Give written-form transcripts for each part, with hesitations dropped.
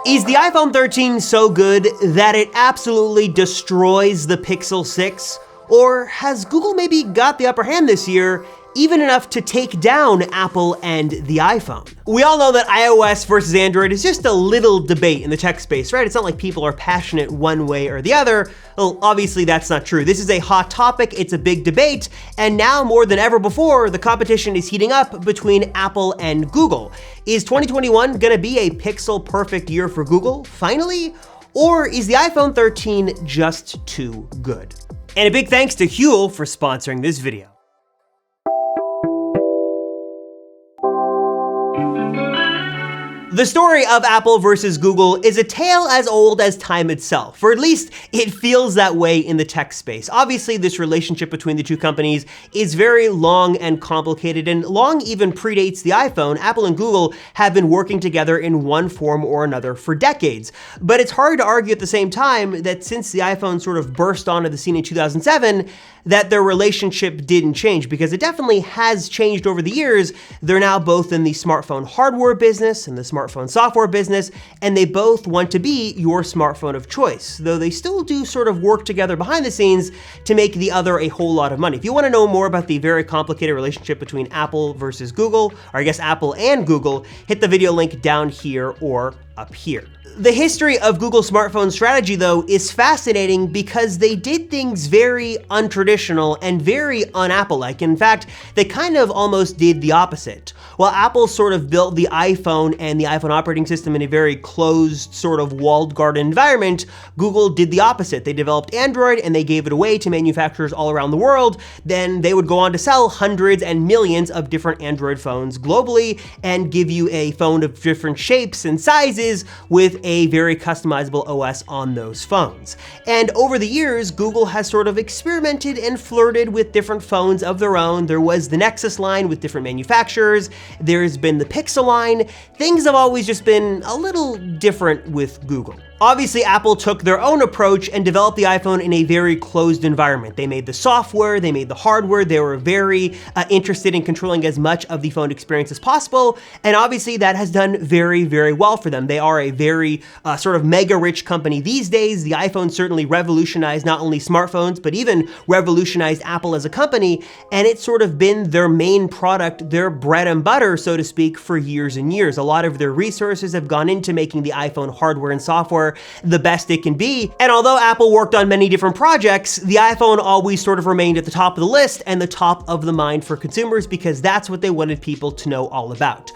Is the iPhone 13 so good that it absolutely destroys the Pixel 6? Or has Google maybe got the upper hand this year, even enough to take down Apple and the iPhone? We all know that iOS versus Android is just a little debate in the tech space, right? It's not like people are passionate one way or the other. Well, obviously that's not true. This is a hot topic, it's a big debate, and now more than ever before, the competition is heating up between Apple and Google. Is 2021 gonna be a pixel perfect year for Google, finally? Or is the iPhone 13 just too good? And a big thanks to Huel for sponsoring this video. The story of Apple versus Google is a tale as old as time itself, or at least it feels that way in the tech space. Obviously, this relationship between the two companies is very long and complicated, and long even predates the iPhone. Apple and Google have been working together in one form or another for decades. But it's hard to argue at the same time that since the iPhone sort of burst onto the scene in 2007, that their relationship didn't change, because it definitely has changed over the years. They're now both in the smartphone hardware business and the smartphone software business, and they both want to be your smartphone of choice, though they still do sort of work together behind the scenes to make the other a whole lot of money. If you want to know more about the very complicated relationship between Apple versus Google, or I guess Apple and Google, hit the video link down here or up here. The history of Google's smartphone strategy, though, is fascinating because they did things very untraditional and very un-Apple-like. In fact, they kind of almost did the opposite. While Apple sort of built the iPhone and the iPhone operating system in a very closed, sort of walled garden environment, Google did the opposite. They developed Android and they gave it away to manufacturers all around the world. Then they would go on to sell hundreds and millions of different Android phones globally and give you a phone of different shapes and sizes with a very customizable OS on those phones. And over the years, Google has sort of experimented and flirted with different phones of their own. There was the Nexus line with different manufacturers. There's been the Pixel line. Things have always just been a little different with Google. Obviously, Apple took their own approach and developed the iPhone in a very closed environment. They made the software, they made the hardware, they were very interested in controlling as much of the phone experience as possible, and obviously that has done very, very well for them. They are a very sort of mega-rich company these days. The iPhone certainly revolutionized not only smartphones, but even revolutionized Apple as a company, and it's sort of been their main product, their bread and butter, so to speak, for years and years. A lot of their resources have gone into making the iPhone hardware and software the best it can be. And although Apple worked on many different projects, the iPhone always sort of remained at the top of the list and the top of the mind for consumers, because that's what they wanted people to know all about.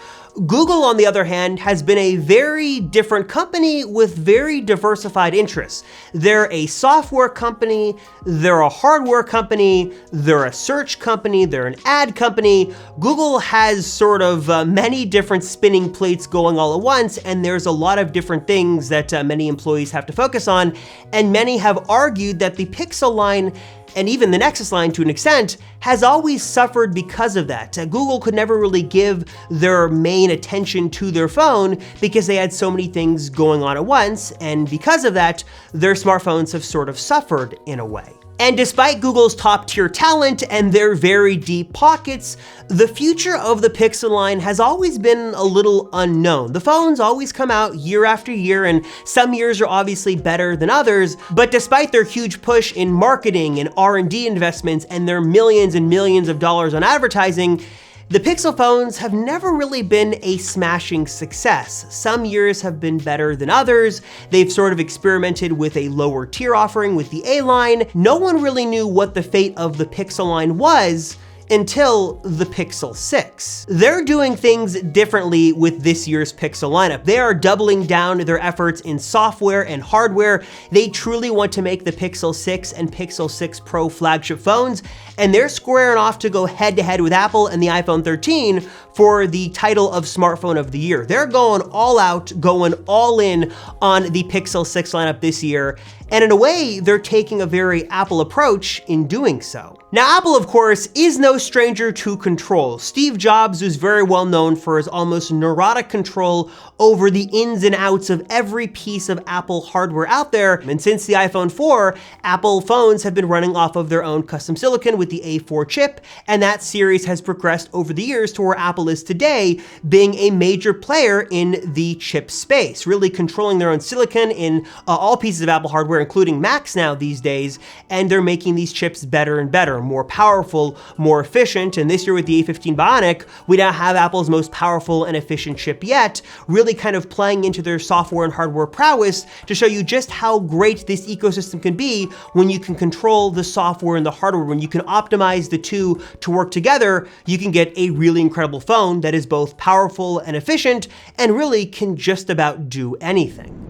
Google, on the other hand, has been a very different company with very diversified interests. They're a software company, they're a hardware company, they're a search company, they're an ad company. Google has sort of many different spinning plates going all at once, and there's a lot of different things that many employees have to focus on, and many have argued that the Pixel line and even the Nexus line to an extent has always suffered because of that. Google could never really give their main attention to their phone because they had so many things going on at once, and because of that, their smartphones have sort of suffered in a way. And despite Google's top-tier talent and their very deep pockets, the future of the Pixel line has always been a little unknown. The phones always come out year after year, and some years are obviously better than others, but despite their huge push in marketing and R&D investments and their millions and millions of dollars on advertising, the Pixel phones have never really been a smashing success. Some years have been better than others. They've sort of experimented with a lower tier offering with the A line. No one really knew what the fate of the Pixel line was until the Pixel 6. They're doing things differently with this year's Pixel lineup. They are doubling down their efforts in software and hardware. They truly want to make the Pixel 6 and Pixel 6 Pro flagship phones, and they're squaring off to go head-to-head with Apple and the iPhone 13 for the title of Smartphone of the Year. They're going all out, going all in on the Pixel 6 lineup this year, and in a way, they're taking a very Apple approach in doing so. Now, Apple, of course, is no stranger to control. Steve Jobs was very well known for his almost neurotic control over the ins and outs of every piece of Apple hardware out there. And since the iPhone 4, Apple phones have been running off of their own custom silicon with the A4 chip, and that series has progressed over the years to where Apple is today, being a major player in the chip space, really controlling their own silicon in all pieces of Apple hardware, including Macs now these days, and they're making these chips better and better, more powerful, more efficient, and this year with the A15 Bionic, we now have Apple's most powerful and efficient chip yet, really kind of playing into their software and hardware prowess to show you just how great this ecosystem can be when you can control the software and the hardware. When you can optimize the two to work together, you can get a really incredible phone that is both powerful and efficient and really can just about do anything.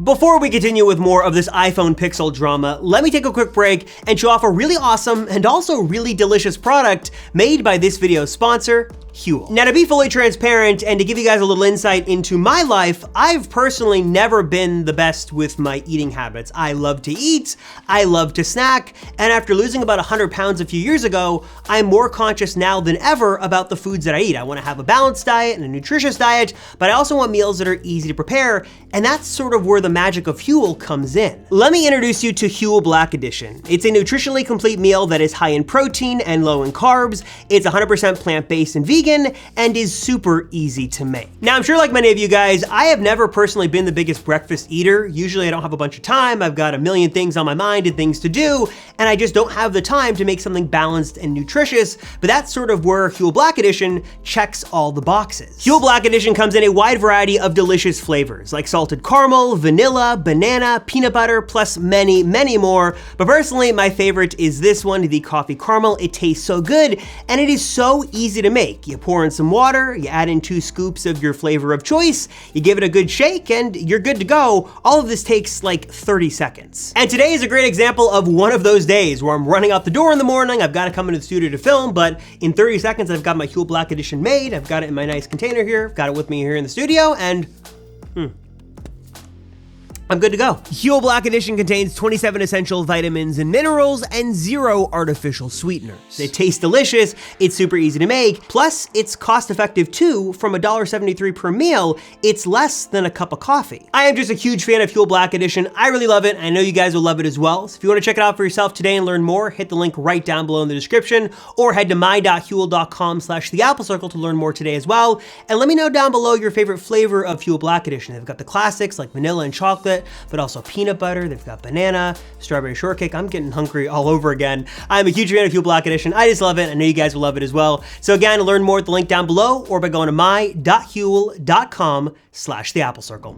Before we continue with more of this iPhone Pixel drama, let me take a quick break and show off a really awesome and also really delicious product made by this video's sponsor, Huel. Now, to be fully transparent and to give you guys a little insight into my life, I've personally never been the best with my eating habits. I love to eat, I love to snack, and after losing about 100 pounds a few years ago, I'm more conscious now than ever about the foods that I eat. I want to have a balanced diet and a nutritious diet, but I also want meals that are easy to prepare, and that's sort of where the magic of Huel comes in. Let me introduce you to Huel Black Edition. It's a nutritionally complete meal that is high in protein and low in carbs. It's 100% plant-based and vegan, and is super easy to make. Now, I'm sure like many of you guys, I have never personally been the biggest breakfast eater. Usually I don't have a bunch of time. I've got a million things on my mind and things to do, and I just don't have the time to make something balanced and nutritious, but that's sort of where Huel Black Edition checks all the boxes. Huel Black Edition comes in a wide variety of delicious flavors, like salted caramel, vanilla, banana, peanut butter, plus many, many more. But personally, my favorite is this one, the coffee caramel. It tastes so good, and it is so easy to make. You pour in some water, you add in 2 scoops of your flavor of choice, you give it a good shake, and you're good to go. All of this takes like 30 seconds. And today is a great example of one of those days where I'm running out the door in the morning, I've got to come into the studio to film, but in 30 seconds I've got my Huel Black Edition made, I've got it in my nice container here, I've got it with me here in the studio, and I'm good to go. Huel Black Edition contains 27 essential vitamins and minerals and 0 artificial sweeteners. It tastes delicious, it's super easy to make, plus it's cost effective too. From $1.73 per meal, it's less than a cup of coffee. I am just a huge fan of Huel Black Edition. I really love it. I know you guys will love it as well. So if you want to check it out for yourself today and learn more, hit the link right down below in the description, or head to my.huel.com/theapplecircle to learn more today as well. And let me know down below your favorite flavor of Huel Black Edition. They've got the classics like vanilla and chocolate, but also peanut butter. They've got banana, strawberry shortcake. I'm getting hungry all over again. I'm a huge fan of Huel Black Edition. I just love it. I know you guys will love it as well. So again, learn more at the link down below or by going to my.huel.com/theapplecircle.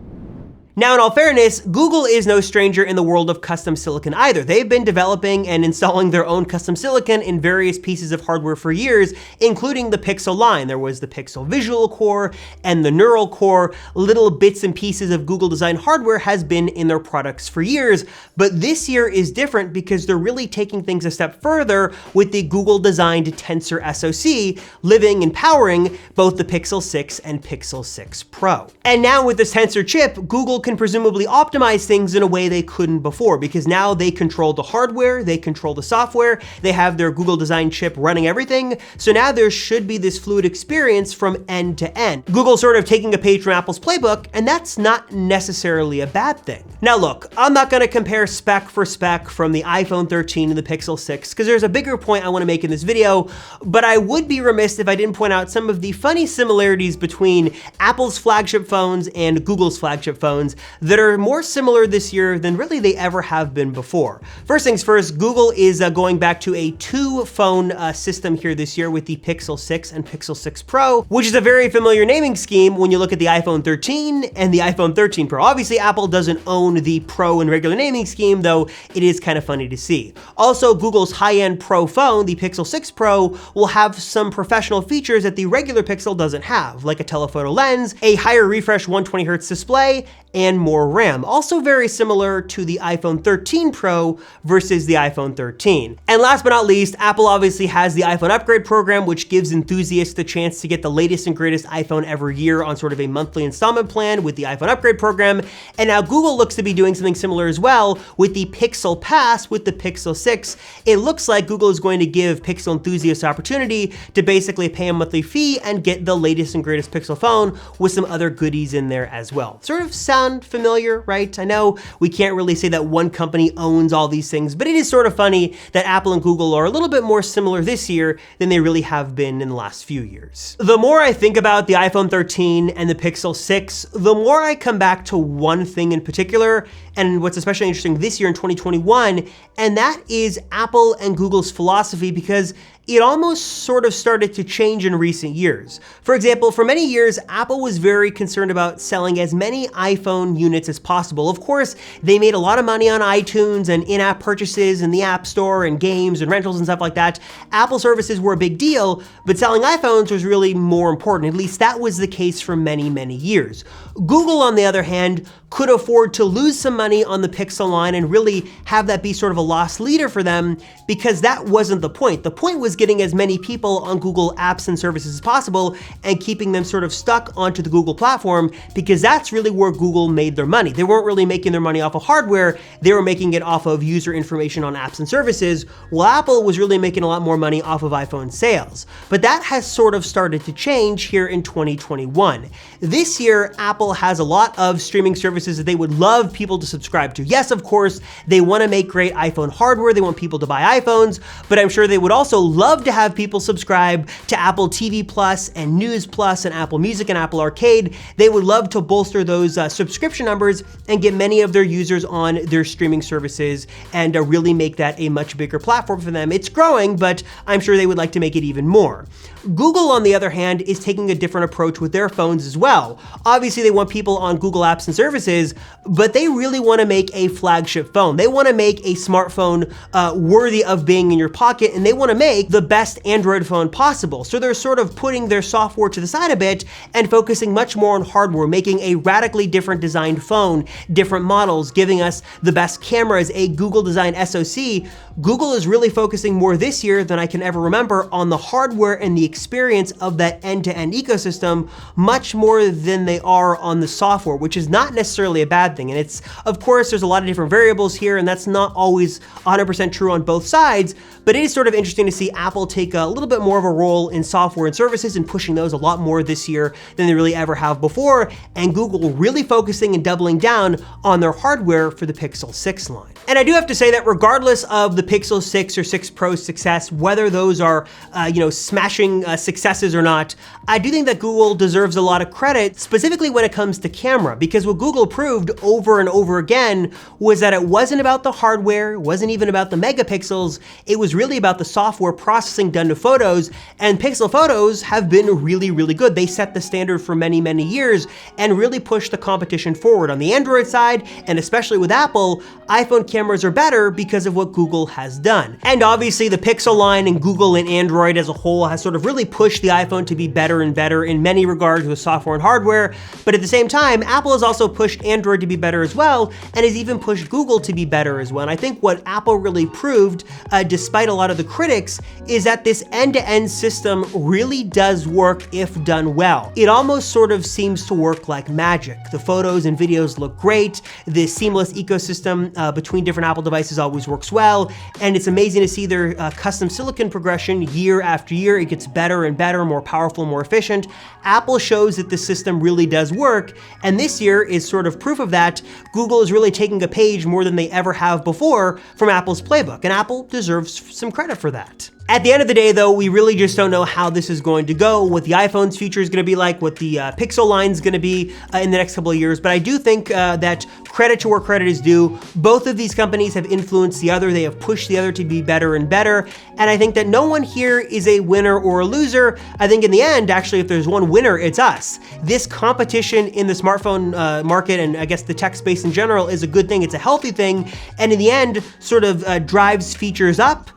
Now, in all fairness, Google is no stranger in the world of custom silicon either. They've been developing and installing their own custom silicon in various pieces of hardware for years, including the Pixel line. There was the Pixel Visual Core and the Neural Core. Little bits and pieces of Google design hardware has been in their products for years, but this year is different because they're really taking things a step further with the Google designed Tensor SoC, living and powering both the Pixel 6 and Pixel 6 Pro. And now with this Tensor chip, Google can presumably optimize things in a way they couldn't before, because now they control the hardware, they control the software, they have their Google design chip running everything, so now there should be this fluid experience from end to end. Google's sort of taking a page from Apple's playbook, and that's not necessarily a bad thing. Now look, I'm not gonna compare spec for spec from the iPhone 13 to the Pixel 6, because there's a bigger point I wanna make in this video, but I would be remiss if I didn't point out some of the funny similarities between Apple's flagship phones and Google's flagship phones that are more similar this year than really they ever have been before. First things first, Google is going back to a 2-phone system here this year with the Pixel 6 and Pixel 6 Pro, which is a very familiar naming scheme when you look at the iPhone 13 and the iPhone 13 Pro. Obviously, Apple doesn't own the Pro and regular naming scheme, though it is kind of funny to see. Also, Google's high-end Pro phone, the Pixel 6 Pro, will have some professional features that the regular Pixel doesn't have, like a telephoto lens, a higher refresh 120Hz display, and more RAM. Also very similar to the iPhone 13 Pro versus the iPhone 13. And last but not least, Apple obviously has the iPhone upgrade program, which gives enthusiasts the chance to get the latest and greatest iPhone every year on sort of a monthly installment plan with the iPhone upgrade program. And now Google looks to be doing something similar as well with the Pixel Pass with the Pixel 6. It looks like Google is going to give Pixel enthusiasts the opportunity to basically pay a monthly fee and get the latest and greatest Pixel phone with some other goodies in there as well. Sort of sound familiar, right? I know we can't really say that one company owns all these things, but it is sort of funny that Apple and Google are a little bit more similar this year than they really have been in the last few years. The more I think about the iPhone 13 and the Pixel 6, the more I come back to one thing in particular, and what's especially interesting this year in 2021, and that is Apple and Google's philosophy, because it almost sort of started to change in recent years. For example, for many years, Apple was very concerned about selling as many iPhone units as possible. Of course, they made a lot of money on iTunes and in-app purchases and the App Store and games and rentals and stuff like that. Apple services were a big deal, but selling iPhones was really more important. At least that was the case for many, many years. Google, on the other hand, could afford to lose some money on the Pixel line and really have that be sort of a loss leader for them, because that wasn't the point. The point was getting as many people on Google apps and services as possible and keeping them sort of stuck onto the Google platform, because that's really where Google made their money. They weren't really making their money off of hardware, they were making it off of user information on apps and services, while Apple was really making a lot more money off of iPhone sales. But that has sort of started to change here in 2021. This year, Apple has a lot of streaming services that they would love people to subscribe to. Yes, of course, they want to make great iPhone hardware, they want people to buy iPhones, but I'm sure they would also love to have people subscribe to Apple TV Plus and News Plus and Apple Music and Apple Arcade. They would love to bolster those subscription numbers and get many of their users on their streaming services and really make that a much bigger platform for them. It's growing, but I'm sure they would like to make it even more. Google, on the other hand, is taking a different approach with their phones as well. Obviously, they want people on Google apps and services, but they really want to make a flagship phone. They want to make a smartphone worthy of being in your pocket, and they want to make the best Android phone possible. So they're sort of putting their software to the side a bit and focusing much more on hardware, making a radically different designed phone, different models, giving us the best cameras, a Google design SoC. Google is really focusing more this year than I can ever remember on the hardware and the experience of that end-to-end ecosystem, much more than they are on the software, which is not necessarily a bad thing. And it's, of course, there's a lot of different variables here, and that's not always 100% true on both sides, but it is sort of interesting to see Apple take a little bit more of a role in software and services and pushing those a lot more this year than they really ever have before, and Google really focusing and doubling down on their hardware for the Pixel 6 line. And I do have to say that regardless of the Pixel 6 or 6 Pro's success, whether those are, smashing successes or not, I do think that Google deserves a lot of credit, specifically when it comes to camera, because what Google proved over and over again was that it wasn't about the hardware, it wasn't even about the megapixels, it was really about the software processing done to photos, and Pixel photos have been really, really good. They set the standard for many, many years and really pushed the competition forward. On the Android side, and especially with Apple, iPhone cameras are better because of what Google has done. And obviously the Pixel line and Google and Android as a whole has sort of really pushed the iPhone to be better and better in many regards with software and hardware, but at the same time, Apple has also pushed Android to be better as well, and has even pushed Google to be better as well. And I think what Apple really proved, despite a lot of the critics, is that this end-to-end system really does work if done well. It almost sort of seems to work like magic. The photos and videos look great, the seamless ecosystem between different Apple devices always works well, and it's amazing to see their custom silicon progression year after year. It gets better and better, more powerful, more efficient. Apple shows that the system really does work, and this year is sort of proof of that. Google is really taking a page more than they ever have before from Apple's playbook, and Apple deserves some credit for that. At the end of the day, though, we really just don't know how this is going to go, what the iPhone's future is going to be like, what the Pixel line is going to be in the next couple of years. But I do think that credit to where credit is due. Both of these companies have influenced the other. They have pushed the other to be better and better. And I think that no one here is a winner or a loser. I think in the end, actually, if there's one winner, it's us. This competition in the smartphone market, and I guess the tech space in general, is a good thing. It's a healthy thing. And in the end, sort of drives features up,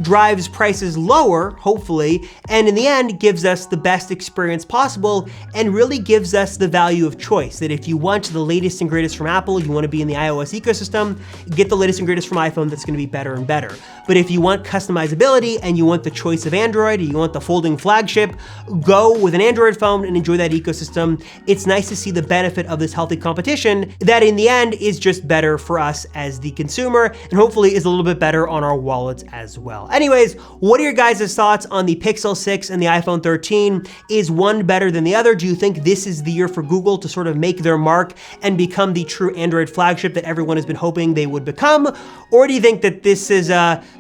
drives prices lower, hopefully, and in the end gives us the best experience possible and really gives us the value of choice. That if you want the latest and greatest from Apple, you want to be in the iOS ecosystem, get the latest and greatest from iPhone that's going to be better and better. But if you want customizability and you want the choice of Android, you want the folding flagship, go with an Android phone and enjoy that ecosystem. It's nice to see the benefit of this healthy competition that in the end is just better for us as the consumer and hopefully is a little bit better on our wallets as well. Anyways, what are your guys' thoughts on the Pixel 6 and the iPhone 13? Is one better than the other? Do you think this is the year for Google to sort of make their mark and become the true Android flagship that everyone has been hoping they would become? Or do you think that this is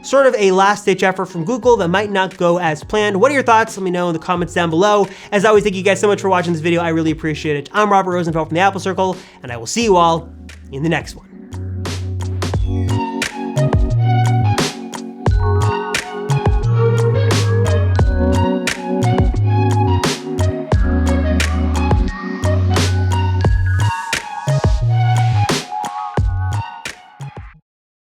sort of a last-ditch effort from Google that might not go as planned? What are your thoughts? Let me know in the comments down below. As always, thank you guys so much for watching this video. I really appreciate it. I'm Robert Rosenfeld from the Apple Circle, and I will see you all in the next one.